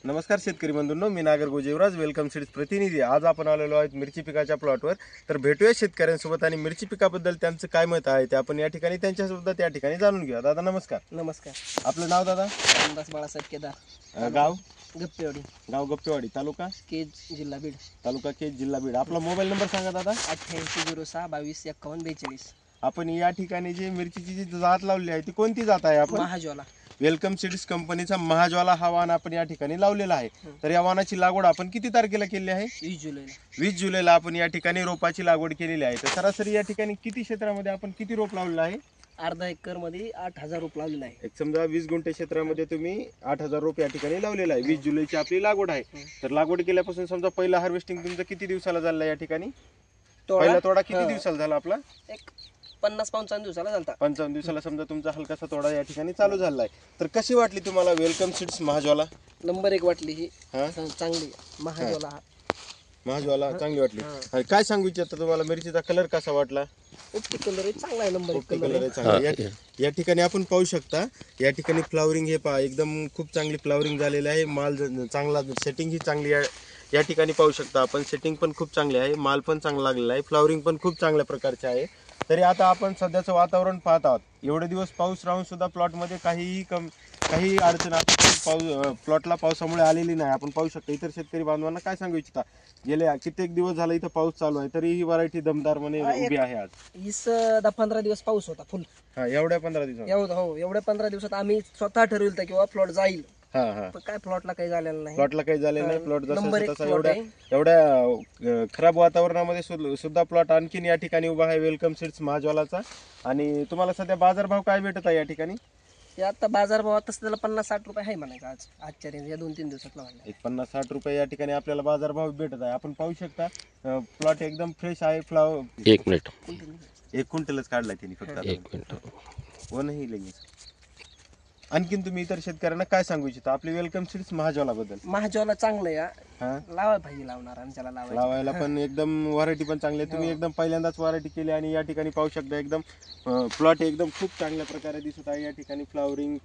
नमस्कार शेतकरी बंधूंनो, मी नागर गोजेवराज welcome seeds प्रतिनिधी। आज आपण आलेलो आहोत मिरची पिकाच्या प्लॉटवर। तर भेटूया शेतकऱ्यांसोबत आणि मिरची पिकाबद्दल त्यांचं काय मत आहे ते आपण या ठिकाणी त्यांच्यासोबत या ठिकाणी जाणून घेऊया। दादा नमस्कार। नमस्कार। आपलं नाव दादा? रामदास बाळासाहेब केदार। गाव? गप्पेवाडी। गाव गप्पेवाडी, तालुका केज, जिल्हा बीड। तालुका केज, जिल्हा बीड। आपला मोबाईल नंबर सांगा दादा। 8806225142। आपण या ठिकाणी जी मिरचीची जी जात लावली आहे ती कोणती जात आहे? आपण महाज्वाला वेलकम सीड्स कंपनीचा महाज्वाला हा वाण आपण या ठिकाणी लावलेला आहे। तर या वाणाची लागवड आपण किती तारखेला केली आहे? 20 जुलैला। 20 जुलैला आपण या ठिकाणी रोपाची लागवड केलेली आहे। तर सरासरी या ठिकाणी किती क्षेत्रामध्ये आपण किती रोप लावलेला आहे? अर्धा एकर मध्ये 8000 रोप लावलेला आहे। एक समजा 20 गुंठे क्षेत्रामध्ये तुम्ही 8000 रोप या ठिकाणी लावलेला आहे। 20 जुलैची आपली लागवड आहे। तर लागवड केल्यापासून समजा पहिला हार्वेस्टिंग तुमचं किती दिवसाला झालं या ठिकाणी? पहिला तोडा किती दिवसाला झाला आपला? एक 50-55 दिवसाला झालता। 55 दिवसाला समजा तुमचा हलकासा तोडा या ठिकाणी चालू झाला आहे। तर कशी वाटली तुम्हाला वेलकम सीड्स महाज्वाला? नंबर 1 वाटली ही। हा चांगली महाज्वाला। महाज्वाला चांगली वाटली। आणि काय सांगू इच्छिता तुम्हाला, मिरचीचा कलर कसा वाटला? ओके, कलर चांगला आहे। नंबर 1 कलर आहे चांगला। या ठिकाणी आपण पाहू शकता, या ठिकाणी फ्लावरिंग हे पहा एकदम खूप चांगली फ्लावरिंग झालेली आहे। माल चांगला, सेटिंग ही चांगली आहे। या ठिकाणी पाहू शकता आपण, सेटिंग पण खूप चांगली आहे, माल पण चांगला लागलेला आहे, फ्लावरिंग पण खूप चांगल्या प्रकारचे आहे। तरी आता आपण सध्याचं वातावरण पाहत आहोत, एवढे दिवस पाऊस राहून सुद्धा प्लॉटमध्ये काही अडचण प्लॉटला पावसामुळे आलेली नाही। आपण पाहू शकता। इतर शेतकरी बांधवांना काय सांगू इच्छिता? गेले कित्येक दिवस झाला इथं पाऊस चालू आहे, तरी ही व्हरायटी दमदार म्हणे उभी आहे। आज 10-15 दिवस पाऊस होता फुल। एवढ्या 15 दिवसात? एवढ्या 15 दिवसात आम्ही स्वतः ठरविलं किंवा प्लॉट जाईल। पण काय प्लॉटला काही झालेलं नाही। प्लॉटला काही झालेलं नाही। प्लॉट जसा एवढ्या खराब वातावरणामध्ये सुद्धा प्लॉट आणखीन या ठिकाणी उभा आहे वेलकम सीड्स महाज्वालाचा। आणि तुम्हाला सध्या बाजारभाव काय भेटत आहे या ठिकाणी? आता बाजारभाव तसं त्याला 50-60 रुपये आहे म्हणायचं। आजच्या रेंज या 2-3 दिवसात लावला एक 50-60 रुपये या ठिकाणी आपल्याला बाजारभाव भेटत आहे। आपण पाहू शकता प्लॉट एकदम फ्रेश आहे। एक मिनिट, एक क्विंटलच काढलाय त्यांनी फक्त। एक मिनिट हो नाही लगेच। आणखीन तुम्ही इतर शेतकऱ्यांना काय सांगू इच्छिता आपली वेलकम सीड्स महाज्वाला बद्दल? महाज्वाला चांगलं आहे। लावायला पाहिजे, लावणार आणि त्याला लावायला पण एकदम व्हरायटी पण चांगली आहे। तुम्ही एकदम पहिल्यांदाच व्हरायटी केली आणि या ठिकाणी पाहू शकता एकदम प्लॉट एकदम खूप चांगल्या प्रकारे दिसत आहे। या ठिकाणी फ्लावरिंग,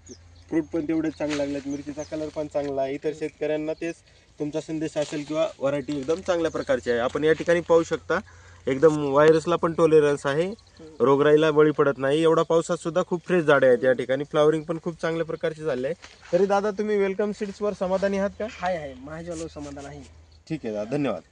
फ्रूट पण तेवढेच चांगले लागलेत, मिरचीचा कलर पण चांगला आहे। इतर शेतकऱ्यांना तेच तुमचा संदेश असेल किंवा व्हरायटी एकदम चांगल्या प्रकारची आहे। आपण या ठिकाणी पाहू शकता एकदम व्हायरसला पण टॉलरन्स आहे, रोगराईला बळी पडत नाही। एवढा पावसात सुद्धा खूप फ्रेश झाडे आहेत या ठिकाणी। फ्लावरिंग पण खूप चांगल्या प्रकारची झाले आहे। तरी दादा तुम्ही वेलकम सीड्स वर समाधानी आहात का? आहे महाज्वाला समाधान आहे। ठीक आहे दादा, धन्यवाद।